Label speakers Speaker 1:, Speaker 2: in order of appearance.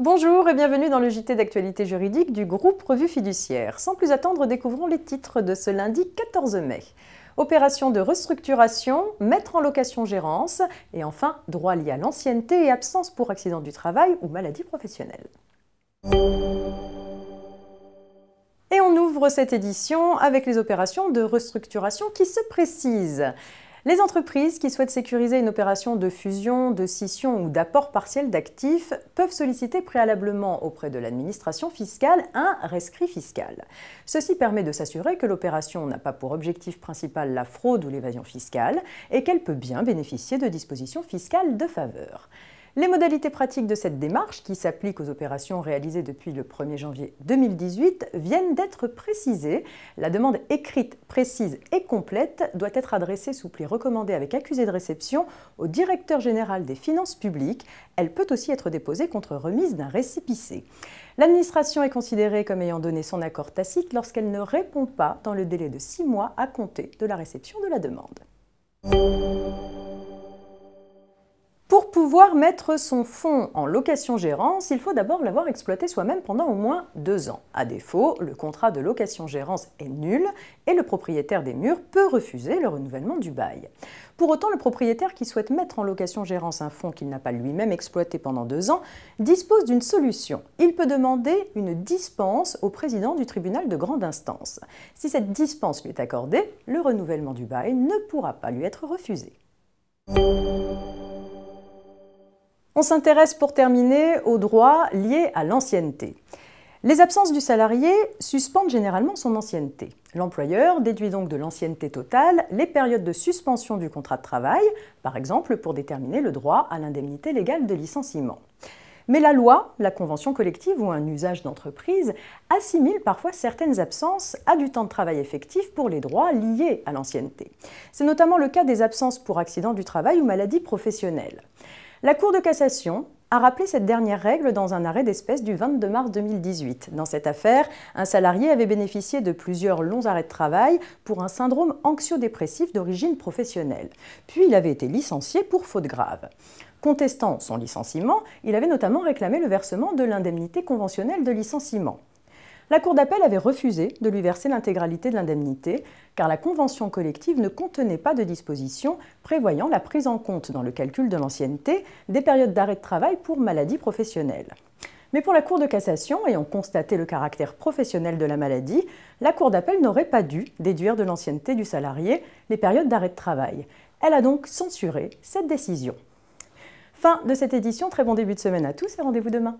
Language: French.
Speaker 1: Bonjour et bienvenue dans le JT d'actualité juridique du groupe Revue Fiduciaire. Sans plus attendre, découvrons les titres de ce lundi 14 mai. Opération de restructuration, mettre en location gérance et enfin droit lié à l'ancienneté et absence pour accident du travail ou maladie professionnelle. Et on ouvre cette édition avec les opérations de restructuration qui se précisent. Les entreprises qui souhaitent sécuriser une opération de fusion, de scission ou d'apport partiel d'actifs peuvent solliciter préalablement auprès de l'administration fiscale un rescrit fiscal. Ceci permet de s'assurer que l'opération n'a pas pour objectif principal la fraude ou l'évasion fiscale et qu'elle peut bien bénéficier de dispositions fiscales de faveur. Les modalités pratiques de cette démarche, qui s'appliquent aux opérations réalisées depuis le 1er janvier 2018, viennent d'être précisées. La demande écrite, précise et complète doit être adressée sous pli recommandé avec accusé de réception au directeur général des finances publiques. Elle peut aussi être déposée contre remise d'un récépissé. L'administration est considérée comme ayant donné son accord tacite lorsqu'elle ne répond pas dans le délai de 6 mois à compter de la réception de la demande. Pour pouvoir mettre son fonds en location-gérance, il faut d'abord l'avoir exploité soi-même pendant au moins 2 ans. À défaut, le contrat de location-gérance est nul et le propriétaire des murs peut refuser le renouvellement du bail. Pour autant, le propriétaire qui souhaite mettre en location-gérance un fonds qu'il n'a pas lui-même exploité pendant 2 ans dispose d'une solution. Il peut demander une dispense au président du tribunal de grande instance. Si cette dispense lui est accordée, le renouvellement du bail ne pourra pas lui être refusé. On s'intéresse pour terminer aux droits liés à l'ancienneté. Les absences du salarié suspendent généralement son ancienneté. L'employeur déduit donc de l'ancienneté totale les périodes de suspension du contrat de travail, par exemple pour déterminer le droit à l'indemnité légale de licenciement. Mais la loi, la convention collective ou un usage d'entreprise assimile parfois certaines absences à du temps de travail effectif pour les droits liés à l'ancienneté. C'est notamment le cas des absences pour accident du travail ou maladie professionnelle. La Cour de cassation a rappelé cette dernière règle dans un arrêt d'espèces du 22 mars 2018. Dans cette affaire, un salarié avait bénéficié de plusieurs longs arrêts de travail pour un syndrome anxio-dépressif d'origine professionnelle. Puis il avait été licencié pour faute grave. Contestant son licenciement, il avait notamment réclamé le versement de l'indemnité conventionnelle de licenciement. La Cour d'appel avait refusé de lui verser l'intégralité de l'indemnité, car la convention collective ne contenait pas de disposition prévoyant la prise en compte dans le calcul de l'ancienneté des périodes d'arrêt de travail pour maladie professionnelle. Mais pour la Cour de cassation, ayant constaté le caractère professionnel de la maladie, la Cour d'appel n'aurait pas dû déduire de l'ancienneté du salarié les périodes d'arrêt de travail. Elle a donc censuré cette décision. Fin de cette édition, très bon début de semaine à tous et rendez-vous demain.